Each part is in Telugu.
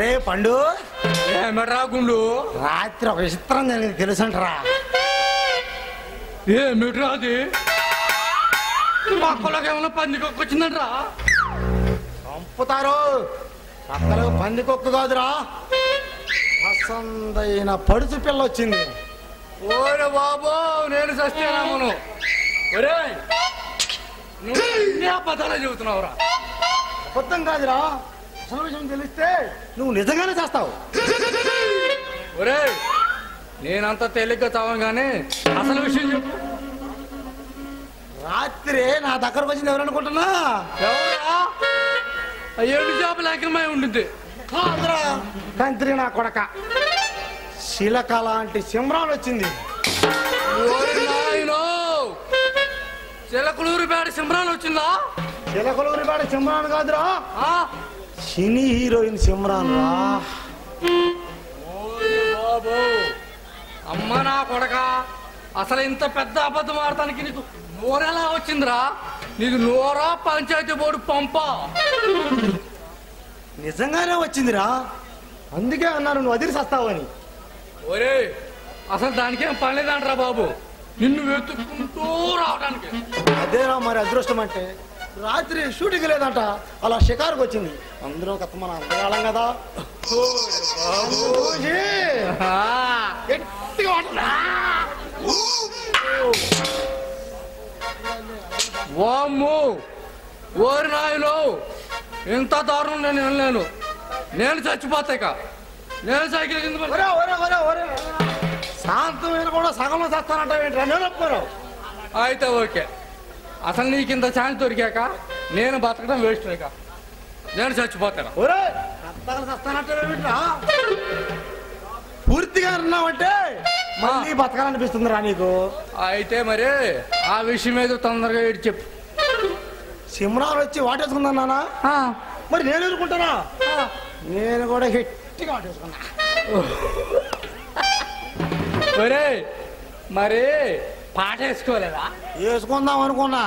రే పండు ఏమరా గుండు రాత్రి ఒక విచిత్రం జరిగింది తెలుసంటరా? ఏమిట్రా అది? పక్కలోకి ఏమైనా పందికొక్క వచ్చిందంటరా? చంపుతారు. పక్కలకు పందికొక్క కాదురా, పసందైన పడుచు పిల్ల వచ్చింది. ఓరే బాబో, నేను సస్తేనామను. ఒరే నువ్వు అబద్ధాలే చెబుతున్నావురా. అబద్ధం కాదురా, అసలు విషయం తెలిస్తే నువ్వు నిజంగానే చేస్తావు. ఒరే నేనంత తేలిగ్గా చావగానే అసలు విషయం చెప్పు. రాత్రి నా దగ్గరకు వచ్చింది ఎవరనుకుంటున్నా? ఎవరా? ఏడు చేపలు ఏకమై ఉంటుంది. కంత్రి నా కొడక, శిలక లాంటి సింహరాలు వచ్చింది. చిలకలూరిపేట సింహరాలు వచ్చిందా? చిలకలూరిపేట సింహరాలు కాదురా, సినీ హీరోయిన్ సిమ్రాన్ రా. బాబు అమ్మ నా కొడక, అసలు ఇంత పెద్ద అబద్ధం ఆడటానికి నీకు నోరెలా వచ్చిందిరా? నీకు నోరా పంచాయతీ బోర్డు పంప? నిజంగానే వచ్చిందిరా, అందుకే అన్నారు నువ్వు వదిలి సస్తావని. ఒరే అసలు దానికేం పనిలేదంటరా బాబు, నిన్ను వెతుక్కుంటూ రావడానికి. అదేరా మరి అదృష్టం అంటే. రాత్రి షూటింగ్ లేదంట, అలా షికారుకు వచ్చింది. అందులో కథ మన అందగాలం కదా. వామ్మో, ఓరి నాయనో, ఇంత దారుణం నేను వినలేను. నేను చచ్చిపోతాక నేను సైకిల్ కింద శాంతమైన కూడా సగంలో చేస్తానంటావేంట్రా? నేను ఒప్పుకోను. అయితే ఓకే, అసలు నీకు ఇంత ఛాన్స్ దొరికాక నేను బతకడం వేస్ట్ లేక నేను చచ్చిపోతాను. పూర్తిగా అన్నావంటే మళ్ళీ బతకాలనిపిస్తుంది రా నీకు. అయితే మరి ఆ విషయం ఏదో తొందరగా ఏడు చెప్పు. సిమ్రాలు వచ్చి వాటేసుకుందన్నానా? మరి నేను ఎదుర్కొంటానా? నేను కూడా గట్టిగా వాటేసుకున్నా. ఒరే మరి పాట వేసుకోలేదా? వేసుకుందాం అనుకున్నా,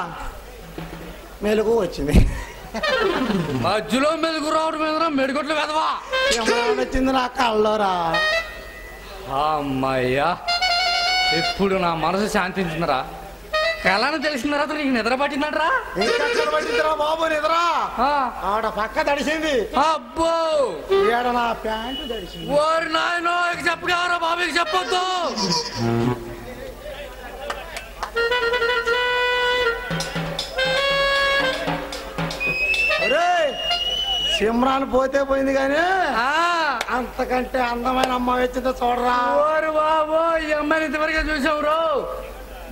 మెలుగు వచ్చింది. మధ్యలో మెలుగు రావడం మీద మెడిగొట్లు వెదవా వచ్చింది నా కళ్ళోరా. అమ్మయ్యా, ఇప్పుడు నా మనసు శాంతించిందిరా. కళను తెలిసిన తర్వాత నీకు నిద్ర పట్టిందట్రా? ఇంకెక్కడ పట్టిందిరా బాబు నిద్ర? ఆడ పక్క తడిసింది. అబ్బో, ఈడ నా ప్యాంటు తడిసింది. ఓరి నాయనో, ఇక చెప్పగారా బాబుకి చెప్పొద్దు. సిమ్రాన్ పోతే పోయింది కానీ అంతకంటే అందమైన అమ్మాయి వచ్చిందో చూడరా. ఓరి బాబు, ఈ అమ్మాయిని ఇంతవరకే చూసావు రో.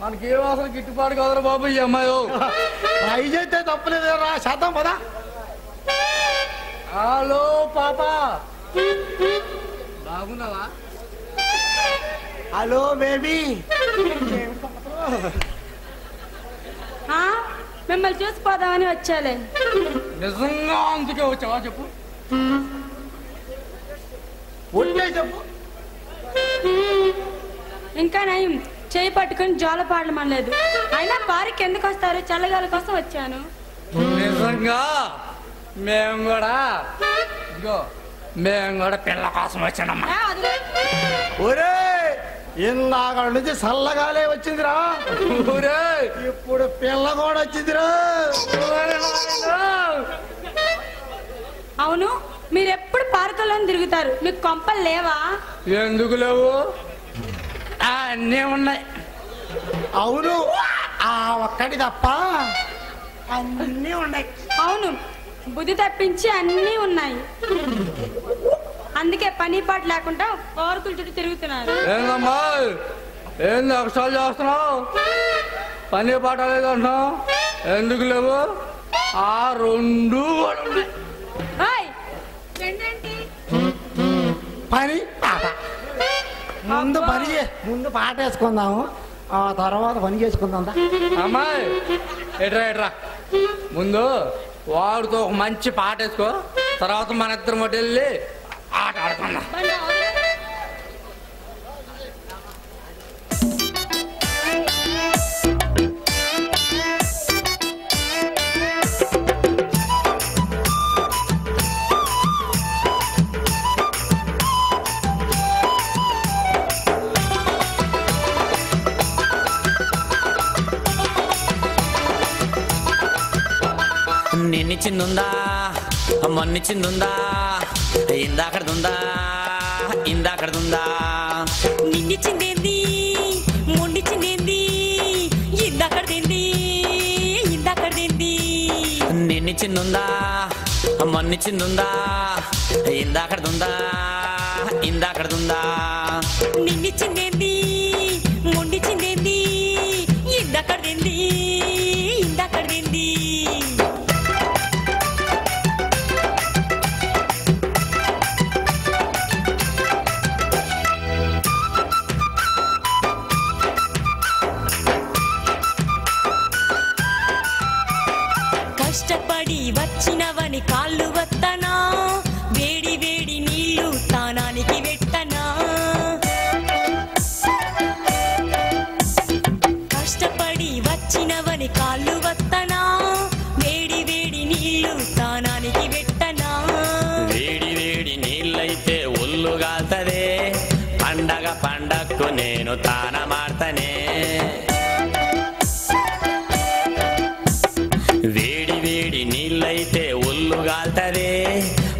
మనకి ఏ అసలు గిట్టుబాటు కాదురా బాబు ఈ అమ్మాయి. ట్రై చేస్తే తప్పలేదు రా, శాతం పదా. హలో పాప, బాగున్నావా? Hello baby. మిమ్మల్ని చూసిపోదామని వచ్చాలే. నిజంగా అందుకే వచ్చావా? చెప్పు. చెప్పు. ఇంకా నయం, చేయి పట్టుకుని జోల పాడమనలేదు. అయినా పార్క్ ఎందుకు వస్తారు? చల్లగాల కోసం వచ్చాను. నిజంగా మేము కూడా పిల్ల కోసం వచ్చానమ్మా. ఒరే ఇందాక నుంచి చల్లగాలే వచ్చిందిరా. ఒరే ఇప్పుడు పిల్ల కూడా వచ్చిందిరా. అవును, మీరు ఎప్పుడు పార్కుల్లో తిరుగుతారు, మీకు కొంపలు లేవా? ఎందుకు లేవు, అన్నీ ఉన్నాయి. అవును, ఆ ఒక్కటి తప్ప అన్నీ ఉన్నాయి. అవును, బుద్ధి తప్పించి అన్నీ ఉన్నాయి. అందుకే పని పాటు లేకుండా పార్కుల చుట్టూ తిరుగుతున్నారు. ఏందమ్మా, ఏంది అక్షరాలు చేస్తున్నావు? పని పాట లేదంటున్నావు, ఎందుకు లేవు? ఆ రెండు పని పాట. ముందు పాట వేసుకుందాము, ఆ తర్వాత పని చేసుకుందాం. అమ్మాయి ఎట్రా ఎట్రా, ముందు వాడితో ఒక మంచి పాట వేసుకో, తర్వాత మన ఇద్దరు మొదటి వెళ్ళి ఆట ఆడుకుందాం. నిన్నిచ్చిందుందా మొన్నిచ్చిందుందా ఇందాకడుందా ఇందాకడుందా నిన్నిచ్చిందేంది మొన్నిచ్చిందేంది ఇందాకడదేంది ఇందాకడదేంది నిన్నిచ్చిందుందా మొన్నిచ్చిందుందా ఇందాకడుందా ఇందాకడుందా నిన్నిచ్చిందేంది మొన్నిచ్చిందేంది ఇందాకడదేంది ఇందాకడదేంది కష్టపడి వచ్చినవని కాళ్ళు వత్తనా వేడి వేడి నీళ్లు తానానికి పెట్టనా కష్టపడి వచ్చినవని కాళ్ళు వత్తనా వేడి వేడి నీళ్లు తానానికి పెట్టనా వేడి వేడి నీళ్ళైతే ఒళ్ళు గాల్తదే పండగ పండక్కు నేను తానమాడ్తనే వేడి వేడి నీళ్ళైతే ఒళ్ళు గాల్తదే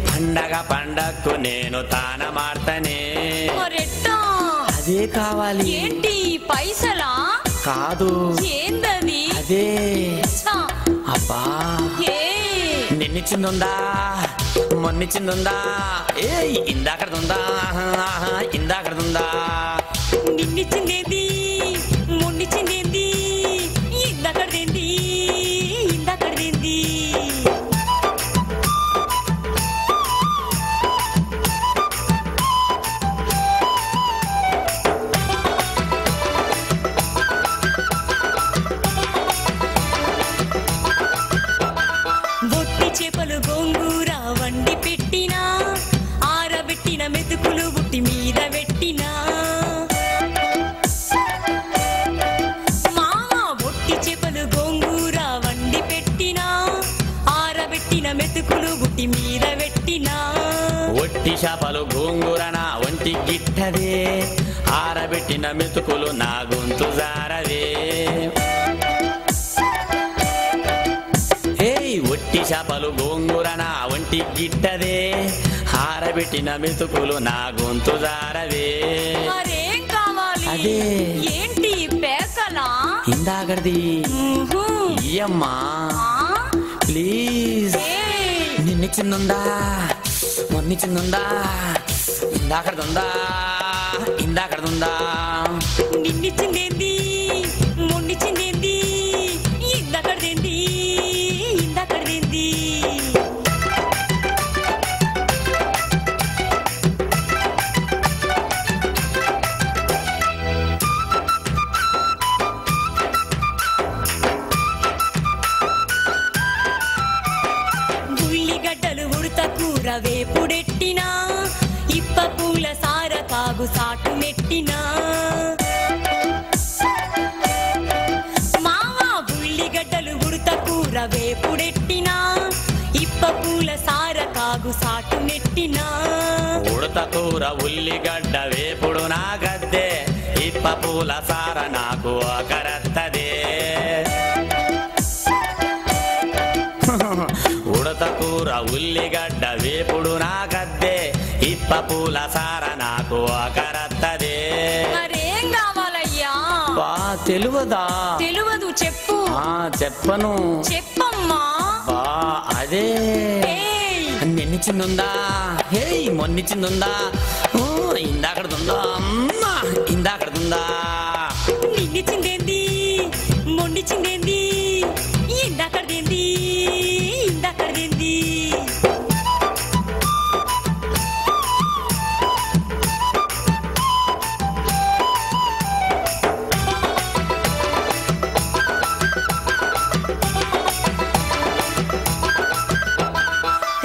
పండగ పండక్కు నేను తానమాడ్తనే మరెట్టా అదే కావాలి ఏంటి పైసలా కాదు ఏందది అదే ఛా, అబ్బా ఏ నిన్నిచ్చిందుందా మొన్నిచ్చిందుందా ఏ ఇందాకడుందా ఇందాకడుందా నిన్నిచ్చిందేంది మొన్నిచ్చిందేంది ఇందాకడదేంది ఇందాకడదేంది బొట్టి చేపలు గోంగూర వండి పెట్టినా ఆరబెట్టిన మెతుకులు బుట్టి మీద పెట్టినా మామ బొట్టి చేపలు గోంగూర వండి పెట్టినా ఆరబెట్టిన మెతుకులు బుట్టి మీద పెట్టినా ఒట్టి చేపలు గోంగూర నా ఒంటి గిట్టదే ఆరబెట్టిన మెతుకులు నా గొంతు జారదే ఏయ్ ఒట్టి చేపలు గోంగూర నా ఒంటి గిట్టదే ఆరబెట్టిన మెతుకులు నా గొంతు జారదే మరేం కావాలి అదే. ఏంటి పేకలా ఇందాకడిది ఊహు. ఇయ్యమ్మా ఆ? ప్లీజ్ ఏయ్, నిన్నిచ్చిందుందా మొన్నిచ్చిందుందా ఇందాకడుందా ఇందాకడుందా నిన్నిచ్చిందేంది మొన్నిచ్చిందేంది ఇందాకడదేంది ఇందాకడదేంది ఉల్లిగడ్డలు ఉడత కూర వేపుడెట్టినా ఇప్ప పూల సార కాగు సాటు నెట్టినా మావా ఉల్లిగడ్డలు ఉడత కూర వేపుడెట్టినా ఇప్ప పూల సార కాగు సాటు నెట్టినా ఉడత కూర ఉల్లిగడ్డ వేపుడు నా గద్దే ఇప్ప పూల సార నాకు ఒకరత్తదే ఉడత కూర ఉల్లిగడ్డ వేపుడు నా గద్దే ఇప్ప పూల సార నాకు ఒకరత్తదే మరేం కావాలయ్యా బా తెలువదా తెలువదు చెప్పు చెప్పను చెప్పమ్మా బా అదే ఏయ్, నిన్నిచ్చిందుందా హేయ్ మొన్నిచ్చిందుందా ఓ ఇందాకడుందా అమ్మా ఇందాకడుందా నిన్నిచ్చిందేంది మొన్నిచ్చిందేంది ఇందాకడదేంది ఇందాకడదేంది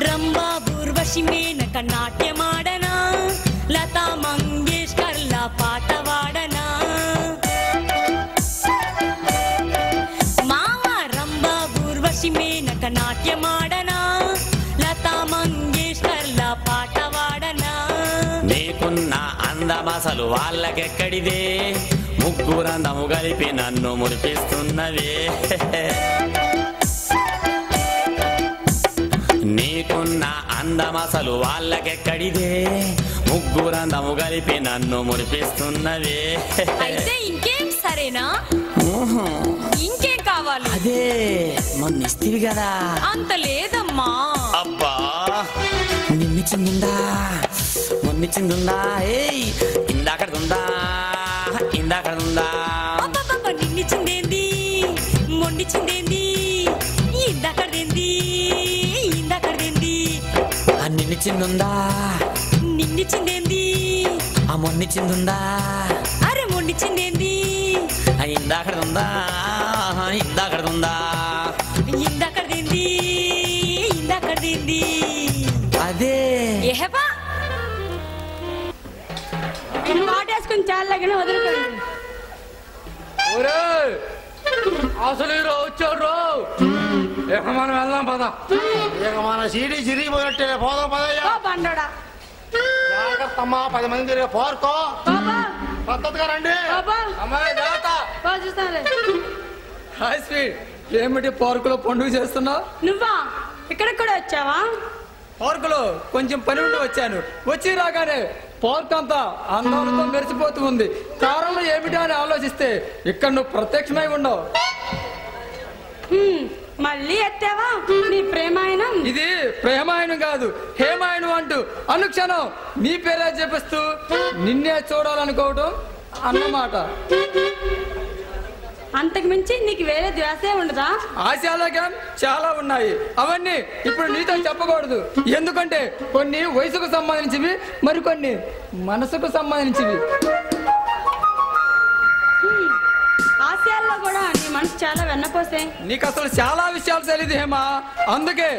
రంభా ఊర్వశి మేనక నాట్యమాడనా లతా మంగేష్కర్లా పాట వాడనా మామ రంభా ఊర్వశి మేనక నాట్యమాడనా లతా మంగేష్కర్లా పాట వాడనా నీకున్న అందమసలు వాళ్ళకెక్కడిదే ముగ్గురందము కలిపి నన్ను మురిపిస్తున్నవే నీకున్న అందమసలు వాళ్ళకెక్కడిదే ముగ్గురందము కలిపి నన్ను మురిపిస్తున్నవే అయితే ఇంకేం సరేనా ఇంకేం కావాలి అదే మొన్నిస్తివి కదా అంత లేదమ్మా అబ్బా నిన్నిచ్చిందుందా మొన్నిచ్చిందుందా ఏయ్ ఇందాకడుందా ఇందాకడుందా అబ్బబ్బబ్బ నిన్నిచ్చిందేంది మొండిచ్చిందేంది ఇందాకదేంది ఇందాకదేంది ఆ నిన్నిచ్చిందుందా నిన్నిచ్చిందేంది ఆ మొన్నిచ్చిందుందా అరే మొండిచ్చిందేంది ఆ ఇందాకడుందా ఇందాకడుందా ఇందాకదేంది ఇందాకదేంది అదే ఏహబా వాటేసుకుని చాలాగానే వదులుకోండి. ఒరే అసలు ఈరోజు వచ్చాడు ఇక మనం వెళ్దాం పద. ఇక మన సీడీ చిరిగిపోయినట్టే పోదాం పదయ్యా. ఓ బండోడా జాగ్రత్త అమ్మా, 10 మంది తిరిగే పోర్కో బాబా పద్ధతిగా రండి. బాబా అమ్మాయి జాగ్రత్త. బాగా చూస్తానులే. హాయ్ స్వీట్, ఏమిటి పార్కులో పండుగ చేస్తున్నావు? నువ్వా ఇక్కడికి కూడా వచ్చావా? పార్కులో కొంచెం పని ఉండి వచ్చాను. వచ్చి రాగానే పార్క్ అంతా అందాలతో మెరిసిపోతూ ఉంది. కారణం ఏమిటి అని ఆలోచిస్తే ఇక్కడ నువ్వు ప్రత్యక్షమై ఉండవు. మళ్ళీ ఎత్తావా నీ ప్రేమాయణం? ఇది ప్రేమాయణం కాదు, హేమాయణం అంటూ అనుక్షణం నీ పేరే చెప్పిస్తూ నిన్నే చూడాలనుకోవటం అన్నమాట. అంతకు మించి నీకు వేరే ధ్యాసే ఉండదా? ఆశయాలకేం చాలా ఉన్నాయి, అవన్నీ ఇప్పుడు నీతో చెప్పకూడదు. ఎందుకంటే కొన్ని వయసుకు సంబంధించివి, మరికొన్ని మనసుకు సంబంధించివి. ఆశయాల్లో కూడా నీ మనసు చాలా వెన్నపోసే. నీకు అసలు చాలా విషయాలు తెలియదు హేమా, అందుకే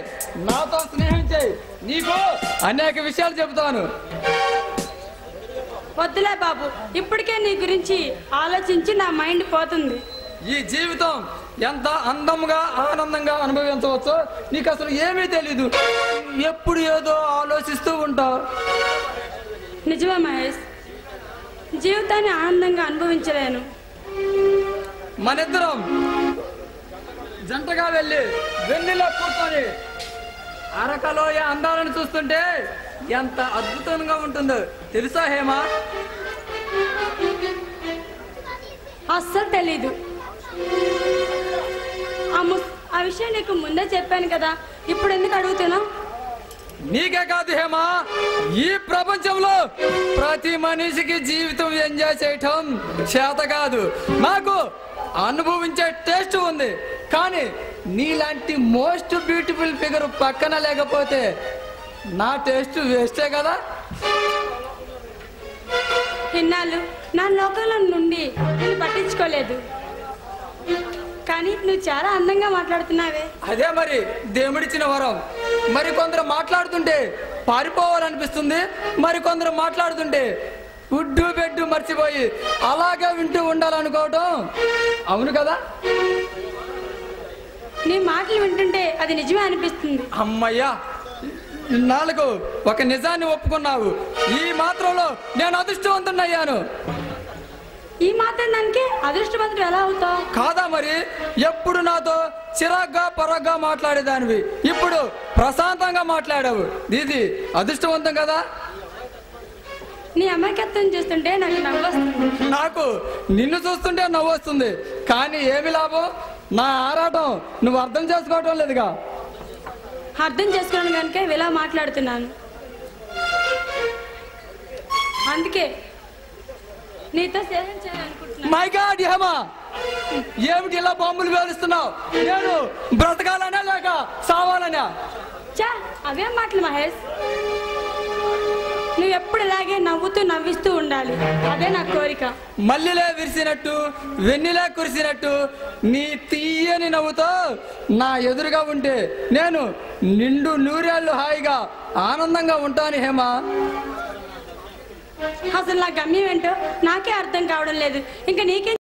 నాతో స్నేహం చేయి, నీకు అనేక విషయాలు చెబుతాను. వద్దులే బాబు, ఇప్పటికే నీ గురించి ఆలోచించి నా మైండ్ పోతుంది. ఈ జీవితం ఎంత అందంగా ఆనందంగా అనుభవించవచ్చో నీకు అసలు ఏమీ తెలీదు. ఎప్పుడు ఏదో ఆలోచిస్తూ ఉంటావు. నిజమే మహేష్, జీవితాన్ని ఆనందంగా అనుభవించలేను. మనిద్దరం జంటగా వెళ్ళి వెన్నెలో కూర్చొని అరకలోయ అందాలను చూస్తుంటే ఎంత అద్భుతంగా ఉంటుందో తెలుసా హేమా? అస్సలు తెలీదు. ఆ విషయం నీకు ముందే చెప్పాను కదా, ఇప్పుడు ఎందుకు అడుగుతున్నావు? నీకే కాదు హేమా, ఈ ప్రపంచంలో ప్రతి మనిషికి జీవితం ఎంజాయ్ చేయటం చేత కాదు. నాకు అనుభవించే టేస్ట్ ఉంది, కానీ నీలాంటి మోస్ట్ బ్యూటిఫుల్ ఫిగర్ పక్కన లేకపోతే నా టేస్ట్ వేస్టే కదా. ఇన్నాళ్ళు నా లోకంలో నుండి నేను పట్టించుకోలేదు, కానీ నువ్వు చాలా అందంగా మాట్లాడుతున్నావే. అదే మరి దేవుడిచ్చిన వరం. మరి కొందరు మాట్లాడుతుంటే పారిపోవాలనిపిస్తుంది, మరి కొందరు మాట్లాడుతుంటే ఉడ్డు బెడ్డు మర్చిపోయి అలాగే వింటూ ఉండాలనుకోవటం అవును కదా. నీ మాటలు వింటుంటే అది నిజమే అనిపిస్తుంది. అమ్మయ్యా, నాలుగు ఒక నిజాన్ని ఒప్పుకున్నావు. ఈ మాత్రంలో నేను అదృష్టవంతున్నయ్యాను. ఈ మాత్రం దానికి అదృష్టవంతుడు ఎలా అవుతావు? కాదా మరి, ఎప్పుడు నాతో చిరాగ్గా పరగ్గా మాట్లాడేదానివి, ఇప్పుడు ప్రశాంతంగా మాట్లాడావు. ఇది అదృష్టవంతం కదా. నీ అమాయకత్వం చూస్తుంటే నాకు నవ్వొస్తుంది. నాకు నిన్ను చూస్తుంటే నవ్వు వస్తుంది, కానీ ఏమి లాభం? నా ఆరాటం నువ్వు అర్థం చేసుకోవటం లేదుగా. అర్థం చేసుకున్నాను కనుక ఇలా మాట్లాడుతున్నాను. అందుకే నీతో స్నేహం చేయాలనుకుంటున్నాను. మై గాడ్ హేమా, ఏమిటి ఇలా బాంబులు పేలుస్తున్నావు? నేను బ్రతకాలనా లేక సావాలనా? చా అవే మాటలు మహేష్. నువ్వు ఎప్పుడు ఇలాగే నవ్వుతూ నవ్విస్తూ ఉండాలి, అదే నా కోరిక. మల్లెలే విరిసినట్టు వెన్నెలే కురిసినట్టు నీ తీయని నవ్వుతో నా ఎదురుగా ఉంటే నేను నిండు నూరేళ్లు హాయిగా ఆనందంగా ఉంటాను హేమా. అసలు నా గమ్యం ఏంటో నాకే అర్థం కావడం లేదు. ఇంకా నీకేం?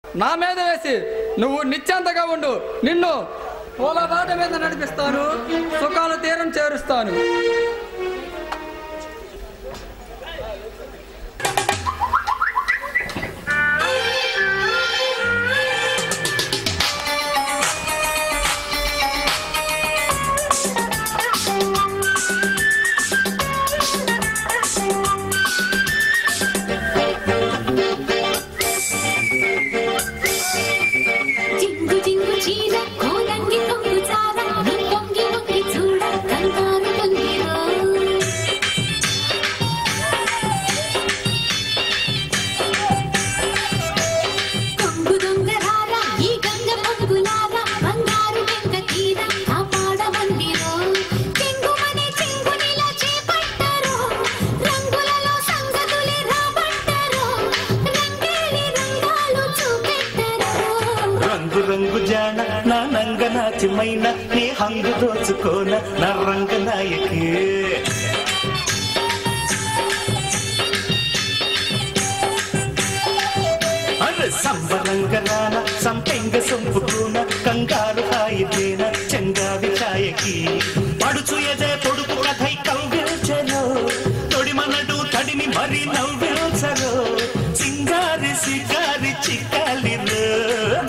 నా మీద వేసి నువ్వు నిశ్చాంతగా ఉండు, నిన్ను పూల బాట మీద నడిపిస్తాను, సుఖాల తీరం చేరుస్తాను. రంగనాచిమైన నీ హంగు దోచుకోన నా రంగనాయకి సంబరంగరాన సంపెంగ సొంపుకున కంగారు హాయితేన చెంగావి ఛాయకి పడుచు ఎదే పొడుపు కథై కవ్విల్చెలో తొడిమనడు తడిని మరి నవ్విల్చలో సింగారి సిగారి చిక్కాలిలో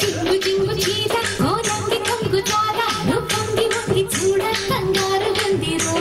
జింగు జింగు చీర కోరంగి కొంగు ద్వారా నువ్వు పొంగి వంగి చూడ కంగారు గందిరో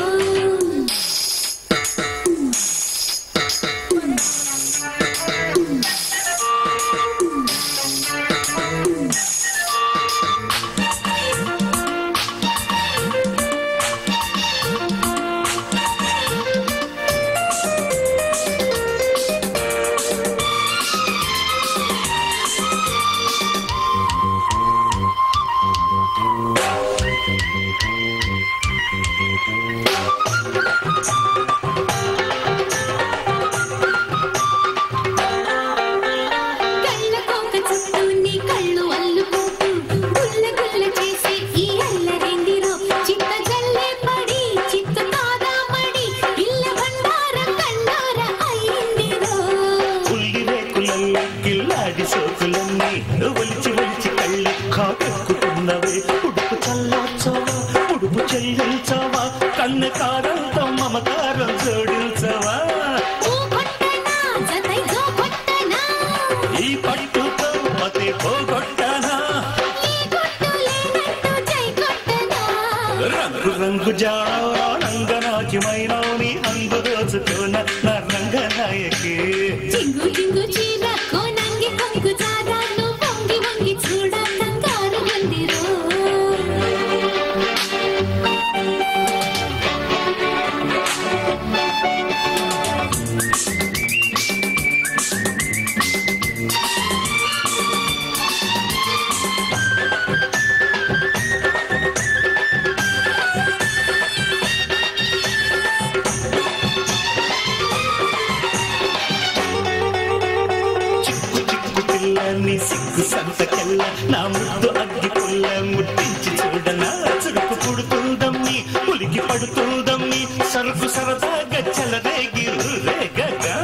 ఒలిచి ఒలిచి కళ్ళు కాకెక్కుతున్నవే ఉడుపు చల్లార్చవా ఉడుపు చెల్లించవా కన్ను కారంతో మమకారం జోడించవా ఈ పట్టుతో మతి పోగొట్టనా రంగు రంగు జానంగనాచిమైన నీ అంగు దోచుకోన నా రంగనాయకి జింగు జింగు చీర కోనంగి కొంగు జారా నువ్వు వంగి వంగి చూడ కంగారు గందిరో నీ సిగ్గు సంతకెళ్ళ నా ముద్దు అగ్గి పుల్ల ముట్టించి చూడనా చురుకు పుడుతుందమ్మి ఉలికి పడుతుందమ్మి సరుకు సరదాగా చలరేగి రేగగా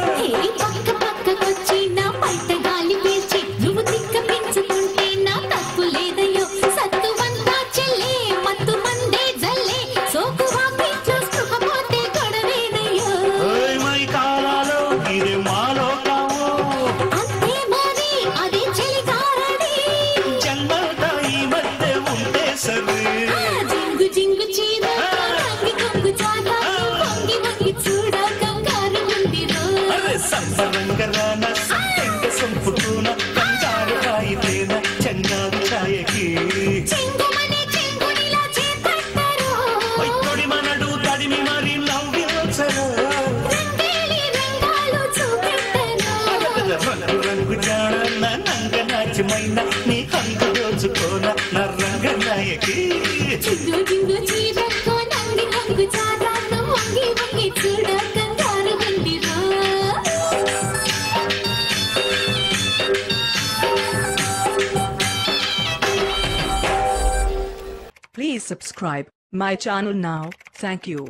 పక్క పక్కకొచ్చి నా బయట గాలి పీల్చి నువ్వు తిక్క పెంచుకుంటే నా తప్పు లేదయ్యో సత్తువంతా చెల్లే మత్తు మందే జల్లే సోకు వాకి చూసుకుపోతే గొడవేదయ్యో మై కాలాలో ఇదే మాలో కావో అంతే మరి అది చెలికారడి జన్మతా ఈ మధ్య ఉంటే సరే జింగు జింగు చీర రంగి కొంగు జారా వంగి వంగి చూడ కంగారు గందిరో సంబరంగరాన సంపెంగ సొంపుకున కంగారు హాయితేన చెంగావి ఛాయకి చెంగుమనే చెంగునిలా చేపట్టరో తొడిమనడు తడిమి మరి నవ్విల్చరు రంగేలి రంగాలు చూపెట్టరో రంగు రంగు జాన నంగనాచిమైన నీ హంగు దోచుకోన నా రంగనాయకి జింగు జింగు చీర కోనంగి కొంగు జారా నువ్వు వంగి వంగి చూడ కంగారు గందిరో Please subscribe my channel now. Thank you.